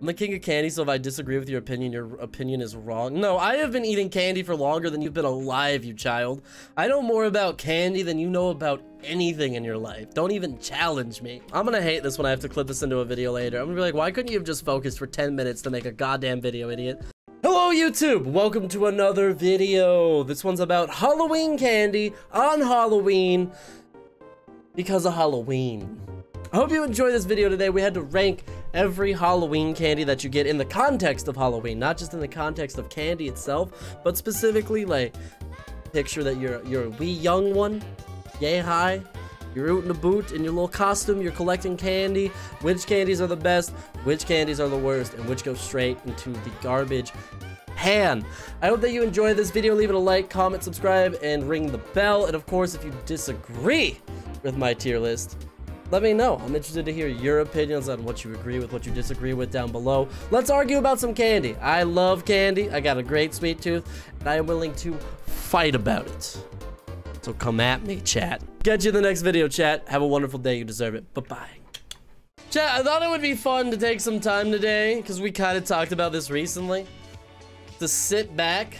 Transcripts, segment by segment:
I'm the king of candy, so if I disagree with your opinion is wrong. No, I have been eating candy for longer than you've been alive, you child. I know more about candy than you know about anything in your life. Don't even challenge me. I'm gonna hate this when I have to clip this into a video later. I'm gonna be like, why couldn't you have just focused for 10 minutes to make a goddamn video, idiot? Hello, YouTube! Welcome to another video. This one's about Halloween candy on Halloween because of Halloween. I hope you enjoyed this video today. We had to rank every Halloween candy that you get in the context of Halloween, not just in the context of candy itself, but specifically, like, picture that you're a wee young one, yay high, you're rooting a boot in your little costume, you're collecting candy, which candies are the best, which candies are the worst, and which go straight into the garbage pan. I hope that you enjoyed this video. Leave it a like, comment, subscribe, and ring the bell. And of course, if you disagree with my tier list, let me know. I'm interested to hear your opinions on what you agree with, what you disagree with down below. Let's argue about some candy. I love candy. I got a great sweet tooth, and I am willing to fight about it. So come at me, chat. Catch you in the next video, chat. Have a wonderful day. You deserve it. Bye-bye. Chat, I thought it would be fun to take some time today, because we kind of talked about this recently, to sit back,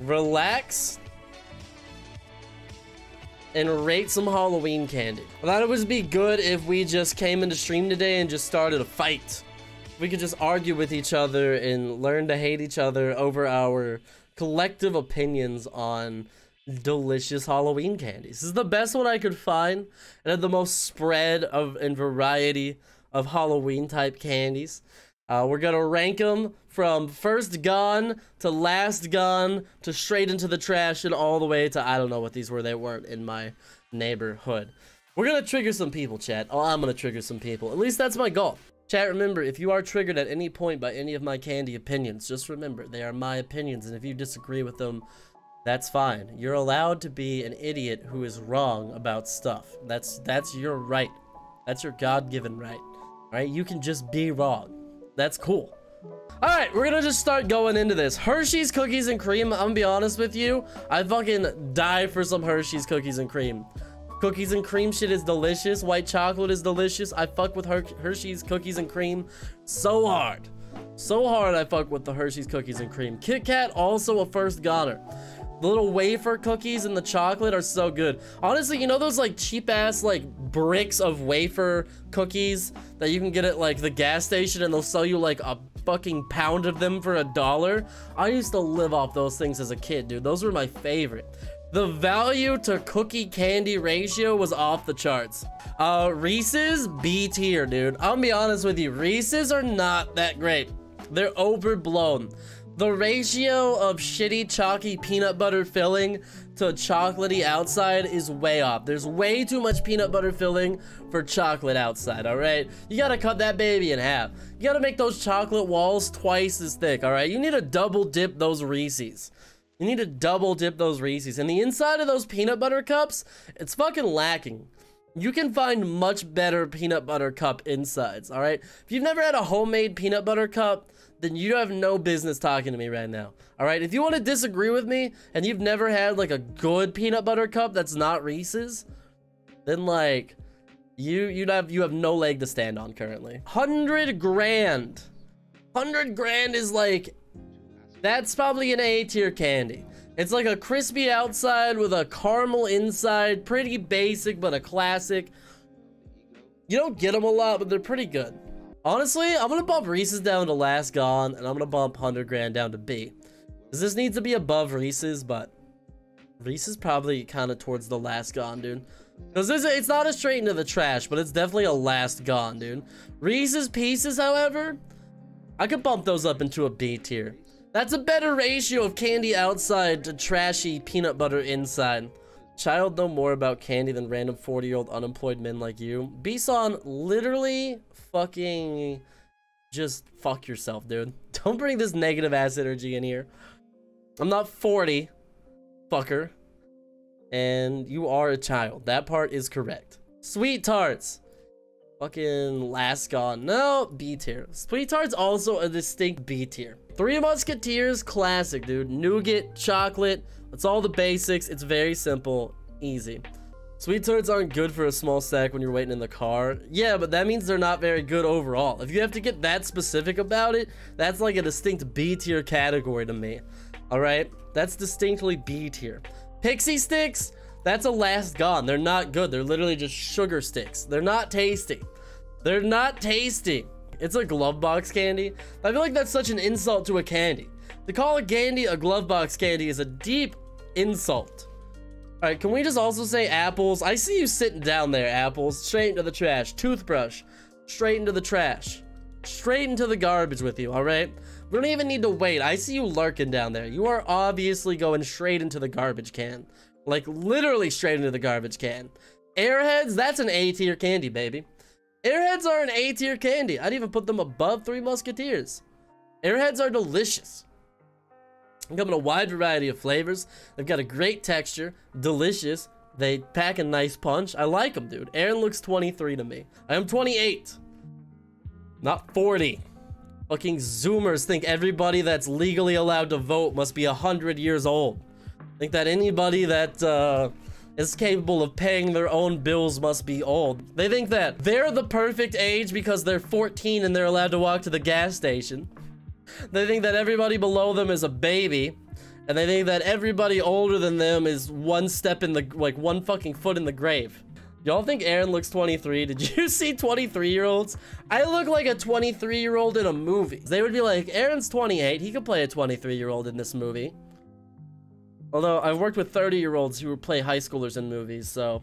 relax, and rate some Halloween candy. I thought it would be good if we just came into stream today and just started a fight. We could just argue with each other and learn to hate each other over our collective opinions on delicious Halloween candies. This is the best one I could find, and had the most spread of and variety of Halloween type candies. We're gonna rank them from first gone to last gone to straight into the trash and all the way to, I don't know what these were, they weren't in my neighborhood. We're gonna trigger some people, chat. Oh, I'm gonna trigger some people. At least that's my goal. Chat, remember, if you are triggered at any point by any of my candy opinions, just remember, they are my opinions, and if you disagree with them, that's fine. You're allowed to be an idiot who is wrong about stuff. That's your right. That's your God-given right. All right? You can just be wrong. That's cool. All right, we're gonna just start going into this. Hershey's cookies and cream. I'm gonna be honest with you. I fucking die for some Hershey's cookies and cream. Cookies and cream shit is delicious. White chocolate is delicious. I fuck with Hershey's cookies and cream so hard. So hard I fuck with the Hershey's cookies and cream. Kitkat, also a first goner. The little wafer cookies and the chocolate are so good. Honestly, you know those like cheap ass like bricks of wafer cookies that you can get at like the gas station and they'll sell you like a fucking pound of them for $1? I used to live off those things as a kid, dude. Those were my favorite. The value to cookie candy ratio was off the charts. Reese's B tier, dude. I'll be honest with you. Reese's are not that great. They're overblown. The ratio of shitty chalky peanut butter filling to chocolatey outside is way off. There's way too much peanut butter filling for chocolate outside, all right? You gotta cut that baby in half. You gotta make those chocolate walls twice as thick, all right? You need to double dip those Reese's. You need to double dip those Reese's. And the inside of those peanut butter cups, it's fucking lacking. You can find much better peanut butter cup insides, all right? If you've never had a homemade peanut butter cup, then you have no business talking to me right now, all right? If you want to disagree with me and you've never had like a good peanut butter cup that's not Reese's, then like you have no leg to stand on currently. 100 grand. 100 grand is like, that's probably an A tier candy. It's like a crispy outside with a caramel inside, pretty basic but a classic. You don't get them a lot, but they're pretty good. Honestly, I'm gonna bump Reese's down to last gone, and I'm gonna bump 100 grand down to B. Because this needs to be above Reese's, but Reese's probably kind of towards the last gone, dude. Because it's not a straight into the trash, but it's definitely a last gone, dude. Reese's Pieces, however, I could bump those up into a B tier. That's a better ratio of candy outside to trashy peanut butter inside. Child know more about candy than random 40-year-old unemployed men like you. Bison, literally fucking just fuck yourself, dude. Don't bring this negative ass energy in here. I'm not 40, fucker. And you are a child. That part is correct. Sweet tarts. Fucking last gone. No, B tier. Sweet tarts also a distinct B tier. Three Musketeers, classic, dude. Nougat, chocolate. It's all the basics. It's very simple. Easy. Sweet tarts aren't good for a small snack when you're waiting in the car. Yeah, but that means they're not very good overall. If you have to get that specific about it, that's like a distinct B tier category to me. All right, that's distinctly B tier. Pixie Stix, that's a last gone. They're not good. They're literally just sugar sticks. They're not tasty. They're not tasty. It's a glove box candy. I feel like that's such an insult to a candy. To call a candy a glove box candy is a deep insult. All right, can we just also say apples? I see you sitting down there, apples. Straight into the trash. Toothbrush. Straight into the trash. Straight into the garbage with you, all right? We don't even need to wait. I see you lurking down there. You are obviously going straight into the garbage can. Like, literally straight into the garbage can. Airheads, that's an A tier candy, baby. Airheads are an A tier candy. I'd even put them above Three Musketeers. Airheads are delicious. They come in a wide variety of flavors. They've got a great texture, delicious. They pack a nice punch. I like them, dude. Aaron looks 23 to me. I am 28, not 40. Fucking Zoomers think everybody that's legally allowed to vote must be 100 years old. Think that anybody that is capable of paying their own bills must be old. They think that they're the perfect age because they're 14 and they're allowed to walk to the gas station. They think that everybody below them is a baby, and they think that everybody older than them is one step in the, like, one fucking foot in the grave. Y'all think Aaron looks 23? Did you see 23-year-olds? I look like a 23-year-old in a movie. They would be like, Aaron's 28, he could play a 23-year-old in this movie. Although, I've worked with 30-year-olds who play high schoolers in movies, so...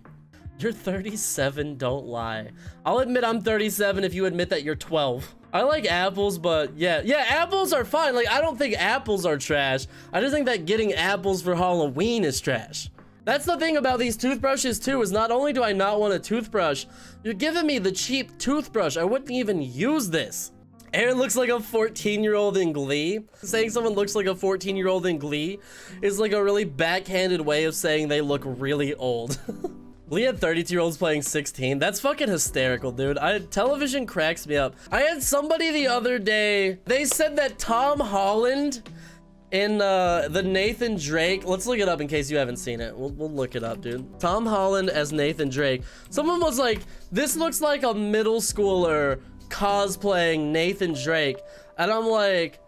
You're 37, don't lie. I'll admit I'm 37 if you admit that you're 12. I like apples, but yeah, apples are fine. Like, I don't think apples are trash. I just think that getting apples for Halloween is trash. That's the thing about these toothbrushes too, is not only do I not want a toothbrush, you're giving me the cheap toothbrush. I wouldn't even use this. Aaron looks like a 14-year-old in Glee. Saying someone looks like a 14-year-old in Glee is like a really backhanded way of saying they look really old. Glee had 32-year-olds playing 16. That's fucking hysterical, dude. Television cracks me up. I had somebody the other day, they said that Tom Holland in the Nathan Drake, let's look it up in case you haven't seen it. We'll look it up, dude. Tom Holland as Nathan Drake. Someone was like, this looks like a middle schooler cosplaying Nathan Drake. And I'm like,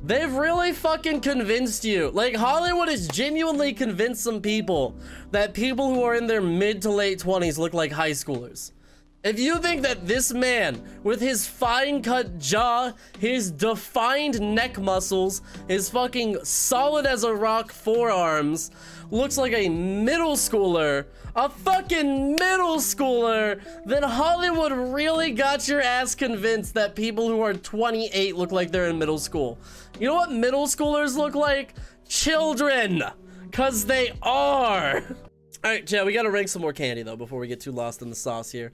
they've really fucking convinced you. Like, Hollywood has genuinely convinced some people that people who are in their mid to late 20s look like high schoolers. If you think that this man, with his fine-cut jaw, his defined neck muscles, his fucking solid-as-a-rock forearms, looks like a middle schooler, a fucking middle schooler, then Hollywood really got your ass convinced that people who are 28 look like they're in middle school. You know what middle schoolers look like? Children! Cause they are! Alright, Chad, we gotta rank some more candy, though, before we get too lost in the sauce here.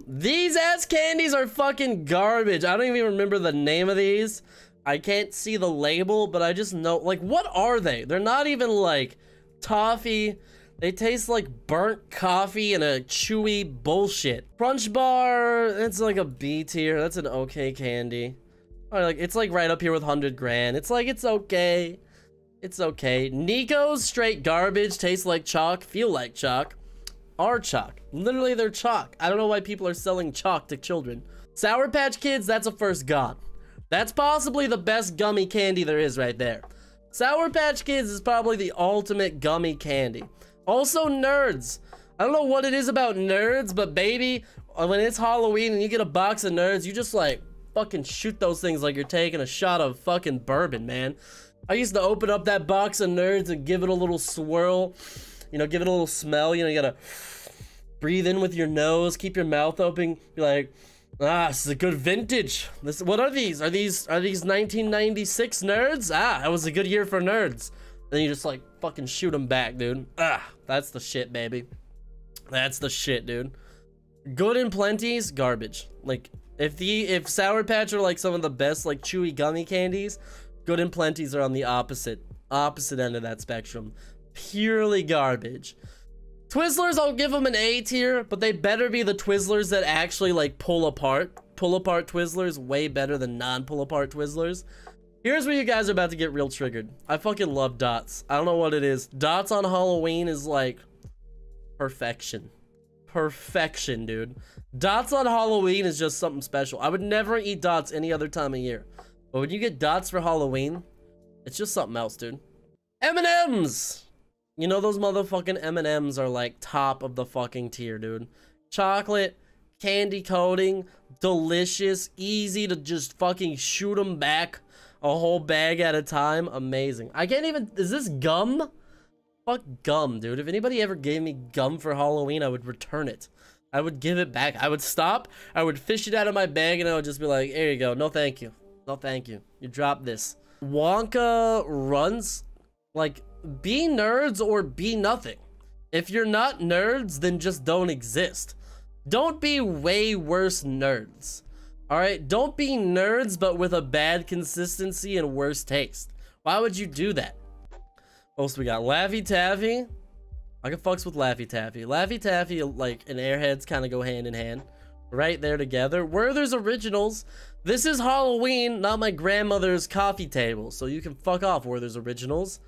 These ass candies are fucking garbage. I don't even remember the name of these. I can't see the label, but I just know, like, what are they? They're not even, like, toffee. They taste like burnt coffee and a chewy bullshit. Crunch Bar, it's like a B tier. That's an okay candy. Or like, it's like right up here with 100 grand. It's like, it's okay. It's okay. Nico's straight garbage. Tastes like chalk. Feel like chalk. Are chalk. Literally, they're chalk. I don't know why people are selling chalk to children. Sour Patch Kids, that's a first gone. That's possibly the best gummy candy there is right there. Sour Patch Kids is probably the ultimate gummy candy. Also, Nerds. I don't know what it is about Nerds, but baby, when it's Halloween and you get a box of Nerds, you just like fucking shoot those things like you're taking a shot of fucking bourbon, man. I used to open up that box of Nerds and give it a little swirl, you know, give it a little smell. You know, you gotta breathe in with your nose, keep your mouth open, be like, ah, this is a good vintage. What are these? Are these 1996 Nerds? Ah, that was a good year for Nerds. Then you just like fucking shoot them back, dude. Ah, that's the shit, baby. That's the shit, dude. Good and Plenty's garbage. Like, if Sour Patch are like some of the best like chewy gummy candies, Good and Plenty's are on the opposite end of that spectrum. Purely garbage. Twizzlers, I'll give them an A tier, but they better be the Twizzlers that actually like pull apart. Pull apart Twizzlers way better than non-pull apart Twizzlers. Here's where you guys are about to get real triggered. I fucking love Dots. I don't know what it is. Dots on Halloween is like Perfection. Perfection, dude. Dots on Halloween is just something special. I would never eat dots any other time of year. But when you get dots for Halloween, it's just something else, dude. M&M's! You know those motherfucking M&M's are like top of the fucking tier, dude. Chocolate, candy coating, delicious, easy to just fucking shoot them back a whole bag at a time. Amazing. I can't even... Is this gum? Fuck gum, dude. If anybody ever gave me gum for Halloween, I would return it. I would give it back. I would stop, I would fish it out of my bag, and I would just be like, here you go. No, thank you. No, thank you. You drop this. Wonka runs... Like, be nerds or be nothing. If you're not nerds, then just don't exist. Don't be way worse nerds. Alright? Don't be nerds, but with a bad consistency and worse taste. Why would you do that? What else we got? Laffy Taffy. I can fucks with Laffy Taffy. Laffy Taffy, like, and Airheads kind of go hand in hand. Right there together. Werther's Originals. This is Halloween, not my grandmother's coffee table. So you can fuck off, Werther's Originals.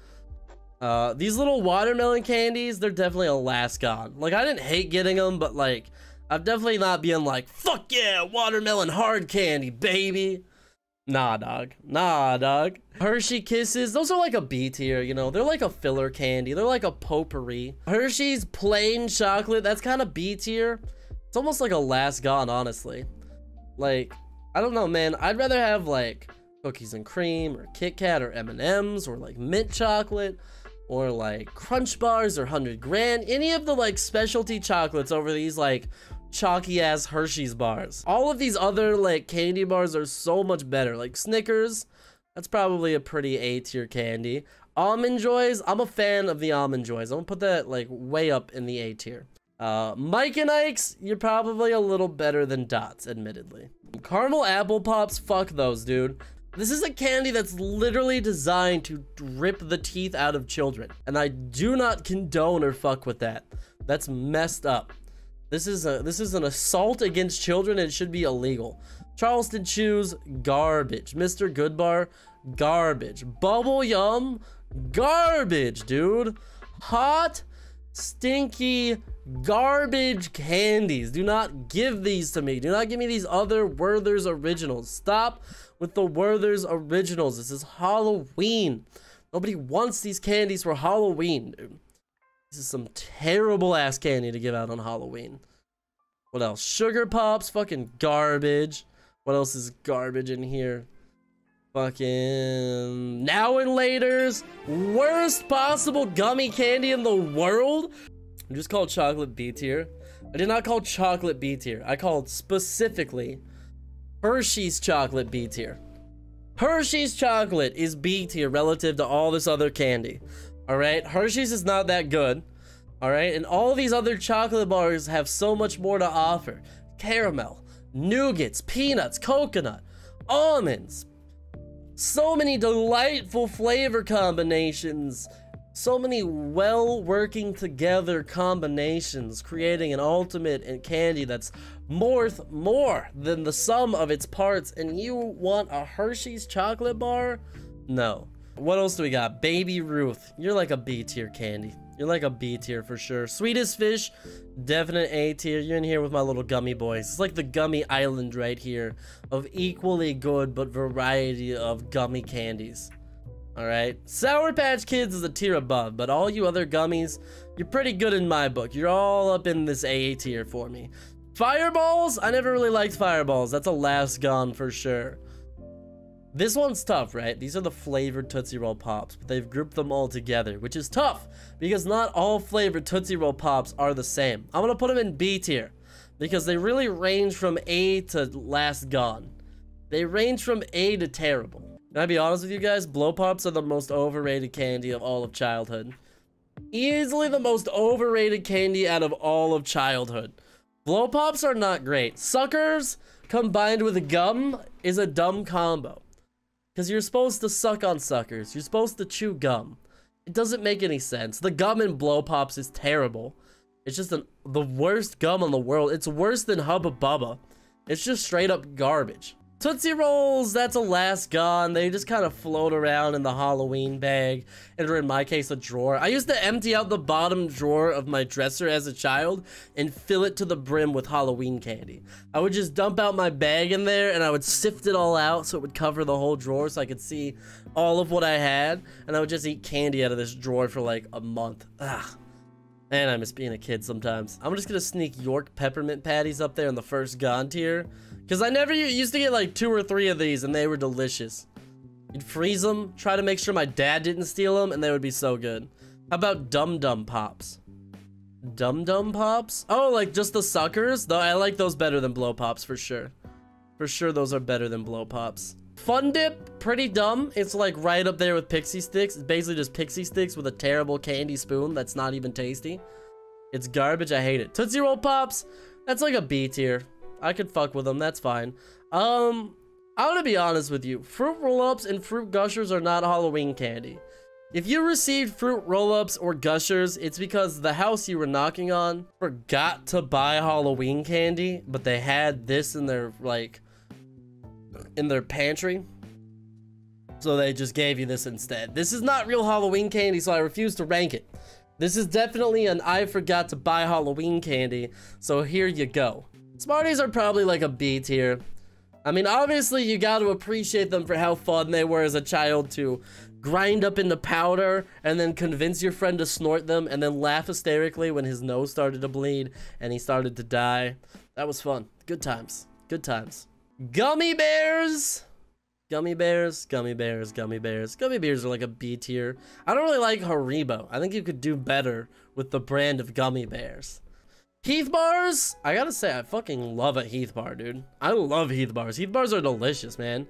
These little watermelon candies, they're definitely a last gone. Like, I didn't hate getting them, but like, I've definitely not been like, fuck yeah, watermelon hard candy, baby. Nah, dog. Nah, dog. Hershey Kisses, those are like a B tier, you know? They're like a filler candy. They're like a potpourri. Hershey's plain chocolate, that's kind of B tier. It's almost like a last gone, honestly. Like, I don't know, man. I'd rather have like cookies and cream or Kitkat or M&M's or like mint chocolate. Or like Crunch Bars or 100 Grand. Any of the like specialty chocolates over these like chalky ass Hershey's bars. All of these other like candy bars are so much better. Like Snickers, that's probably a pretty A tier candy. Almond Joys, I'm a fan of the Almond Joys. I'm gonna put that like way up in the A tier. Mike and Ike's, you're probably a little better than Dots, admittedly. Caramel Apple Pops, fuck those, dude. This is a candy that's literally designed to rip the teeth out of children. And I do not condone or fuck with that. That's messed up. This is an assault against children and it should be illegal. Charleston Chews, garbage. Mr. Goodbar, garbage. Bubble Yum, garbage, dude. Hot, stinky, garbage candies. Do not give these to me. Do not give me these other Werther's Originals. Stop with the Werther's Originals. This is Halloween. Nobody wants these candies for Halloween, dude. This is some terrible ass candy to give out on Halloween. What else? Sugar Pops, fucking garbage. What else is garbage in here? Fucking Now and Later's worst possible gummy candy in the world. I just called chocolate B tier. I did not call chocolate B tier. I called specifically Hershey's chocolate B tier. Hershey's chocolate is B tier relative to all this other candy. Alright? Hershey's is not that good. Alright? And all these other chocolate bars have so much more to offer. Caramel, nougats, peanuts, coconut, almonds. So many delightful flavor combinations. So many well working together combinations, creating an ultimate candy that's worth more than the sum of its parts. And you want a Hershey's chocolate bar? No. What else do we got? Baby Ruth. You're like a B tier candy. You're like a B tier for sure. Sweetest Fish, definite A tier. You're in here with my little gummy boys. It's like the gummy island right here of equally good but variety of gummy candies. Alright, Sour Patch Kids is a tier above, but all you other gummies, you're pretty good in my book. You're all up in this A tier for me. Fireballs? I never really liked Fireballs. That's a last gone for sure. This one's tough, right? These are the flavored Tootsie Roll Pops, but they've grouped them all together, which is tough because not all flavored Tootsie Roll Pops are the same. I'm gonna put them in B tier because they really range from A to last gone. They range from A to terrible. Can I be honest with you guys? Blow Pops are the most overrated candy of all of childhood. Easily the most overrated candy out of all of childhood. Blow Pops are not great. Suckers combined with gum is a dumb combo. Because you're supposed to suck on suckers. You're supposed to chew gum. It doesn't make any sense. The gum in Blow Pops is terrible. It's just the worst gum in the world. It's worse than Hubba Bubba. It's just straight up garbage. Tootsie Rolls, that's a last gone. They just kind of float around in the Halloween bag, or in my case, a drawer. I used to empty out the bottom drawer of my dresser as a child and fill it to the brim with Halloween candy. I would just dump out my bag in there and I would sift it all out so it would cover the whole drawer so I could see all of what I had, and I would just eat candy out of this drawer for like a month. Ugh. Man, I miss being a kid sometimes. I'm just gonna sneak York Peppermint Patties up there in the first gone tier, because I never used to get like 2 or 3 of these and they were delicious. You'd freeze them, try to make sure my dad didn't steal them, and they would be so good. How about Dum Dum Pops? Dum Dum Pops? Oh, like just the suckers? Though I like those better than Blow Pops for sure. For sure those are better than Blow Pops. Fun Dip, pretty dumb. It's like right up there with Pixie Stix. It's basically just Pixie Stix with a terrible candy spoon that's not even tasty. It's garbage, I hate it. Tootsie Roll Pops, that's like a B tier. I could fuck with them, that's fine. I'm gonna be honest with you. Fruit Roll-Ups and Fruit Gushers are not Halloween candy. If you received Fruit Roll-Ups or Gushers, it's because the house you were knocking on forgot to buy Halloween candy, but they had this in their, like, in their pantry. So they just gave you this instead. This is not real Halloween candy, so I refuse to rank it. This is definitely an I forgot to buy Halloween candy, so here you go. Smarties are probably like a B tier. I mean, obviously you got to appreciate them for how fun they were as a child to grind up into powder and then convince your friend to snort them and then laugh hysterically when his nose started to bleed and he started to die. That was fun. Good times. Good times. Gummy Bears. Gummy Bears, Gummy Bears, Gummy Bears. Gummy Bears are like a B tier. I don't really like Haribo. I think you could do better with the brand of Gummy Bears. Heath bars, I gotta say, I fucking love a Heath bar, dude. I love Heath bars. Heath bars are delicious, man.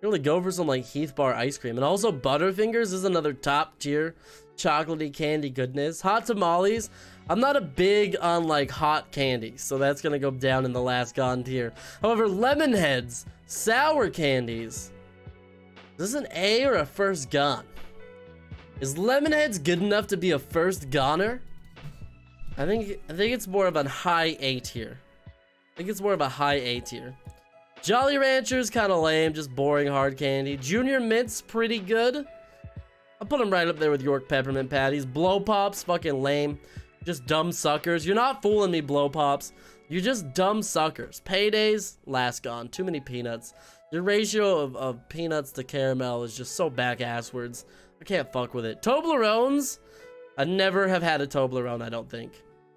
Really go for some like Heath bar ice cream. And also Butterfingers is another top tier chocolatey candy goodness. Hot tamales, I'm not a big on like hot candy, so that's gonna go down in the last gone tier. However, lemon heads, sour candies, is this an A or a first gone? Is lemon heads good enough to be a first goner? I think it's more of a high A tier. I think it's more of a high A tier. Jolly Ranchers, kind of lame, just boring hard candy. Junior Mints, pretty good. I'll put them right up there with York Peppermint Patties. Blow Pops, fucking lame. Just dumb suckers. You're not fooling me, Blow Pops. You're just dumb suckers. Paydays, last gone. Too many peanuts. Your ratio of peanuts to caramel is just so back-asswards. I can't fuck with it. Toblerones, I never have had a Toblerone, I don't think.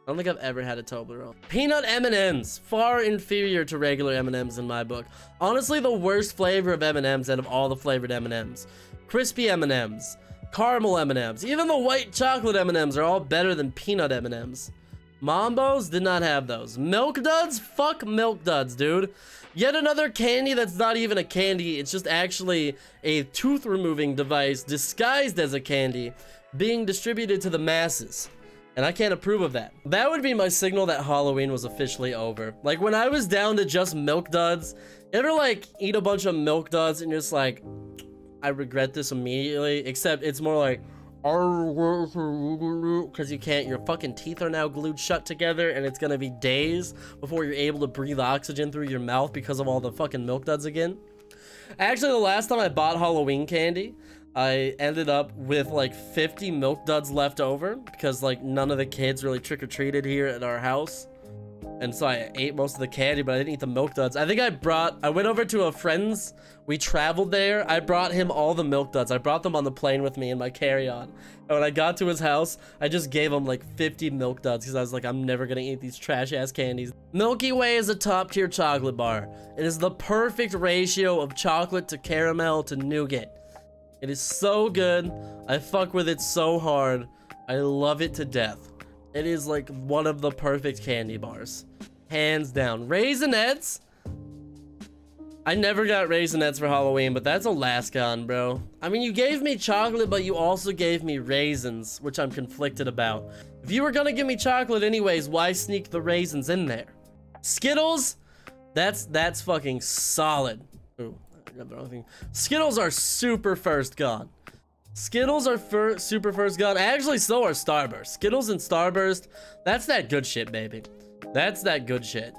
I don't think I've ever had a Toblerone. Peanut M&Ms, far inferior to regular M&Ms in my book. Honestly, the worst flavor of M&Ms out of all the flavored M&Ms. Crispy M&Ms, caramel M&Ms, even the white chocolate M&Ms are all better than peanut M&Ms. Mambos, did not have those. Milk Duds, fuck Milk Duds, dude. Yet another candy that's not even a candy, it's just actually a tooth removing device disguised as a candy being distributed to the masses. And I can't approve of that. That would be my signal that Halloween was officially over. Like when I was down to just Milk Duds, you ever like eat a bunch of Milk Duds and you're just like, I regret this immediately, except it's more like, because you can't, your fucking teeth are now glued shut together and it's gonna be days before you're able to breathe oxygen through your mouth because of all the fucking Milk Duds again. Actually, the last time I bought Halloween candy, I ended up with like 50 Milk Duds left over because like none of the kids really trick-or-treated here at our house. And so I ate most of the candy, but I didn't eat the Milk Duds. I think I went over to a friend's, we traveled there. I brought him all the Milk Duds. I brought them on the plane with me in my carry-on. And when I got to his house, I just gave him like 50 Milk Duds because I was like, I'm never gonna eat these trash-ass candies. Milky Way is a top-tier chocolate bar. It is the perfect ratio of chocolate to caramel to nougat. It is so good. I fuck with it so hard. I love it to death. It is like one of the perfect candy bars. Hands down. Raisinets. I never got Raisinets for Halloween, but that's a last gone, bro. I mean, you gave me chocolate, but you also gave me raisins, which I'm conflicted about. If you were gonna give me chocolate anyways, why sneak the raisins in there? Skittles, that's fucking solid. Ooh, I got the wrong thing. Skittles are super first gone. Skittles are super first gone. Actually, so are Starburst. Skittles and Starburst, that's that good shit, baby. That's that good shit.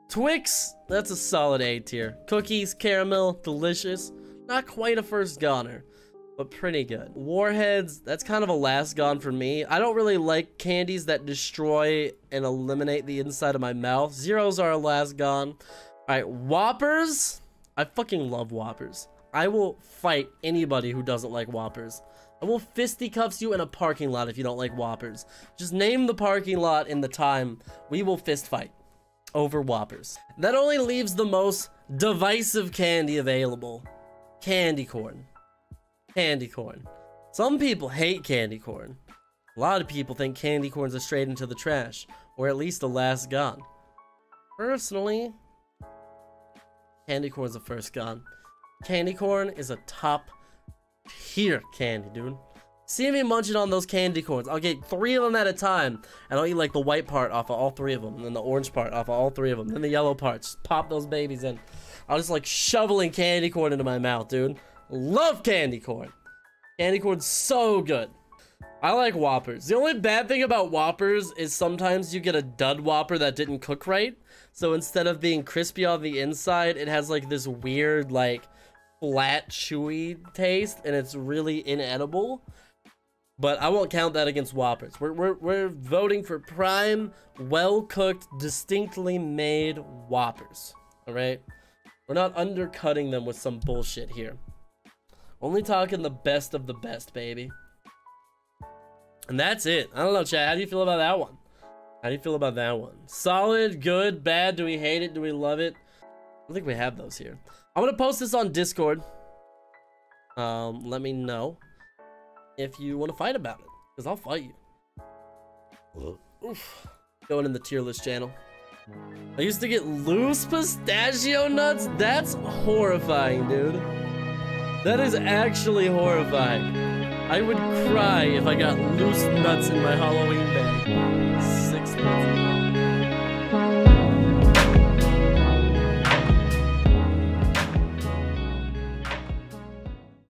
Twix, that's a solid A tier. Cookies, caramel, delicious. Not quite a first goner, but pretty good. Warheads, that's kind of a last gone for me. I don't really like candies that destroy and eliminate the inside of my mouth. Zeros are a last gone. All right, Whoppers. I fucking love Whoppers. I will fight anybody who doesn't like Whoppers. I will fisticuffs you in a parking lot if you don't like Whoppers. Just name the parking lot in the time. We will fist fight over Whoppers. That only leaves the most divisive candy available. Candy corn. Candy corn. Some people hate candy corn. A lot of people think candy corn's a straight into the trash, or at least a last gone. Personally, candy corn's a first gone. Candy corn is a top tier candy, dude. See me munching on those candy corns. I'll get 3 of them at a time, and I'll eat like the white part off of all 3 of them, and then the orange part off of all 3 of them, then the yellow part. Just pop those babies in. I'll just like shoveling candy corn into my mouth, dude. Love candy corn. Candy corn's so good. I like Whoppers. The only bad thing about Whoppers is sometimes you get a dud Whopper that didn't cook right. So instead of being crispy on the inside, it has like this weird like flat chewy taste, and it's really inedible. But I won't count that against Whoppers. We're voting for prime, well-cooked, distinctly made Whoppers. Alright? We're not undercutting them with some bullshit here. Only talking the best of the best, baby. And that's it. I don't know, chat. How do you feel about that one? How do you feel about that one? Solid, good, bad? Do we hate it? Do we love it? I don't think we have those here. I'm gonna post this on Discord. Let me know if you want to fight about it, because I'll fight you. Oof. Going in the tier list channel. I used to get loose pistachio nuts? That's horrifying, dude. That is actually horrifying. I would cry if I got loose nuts in my Halloween bag. 6 months ago.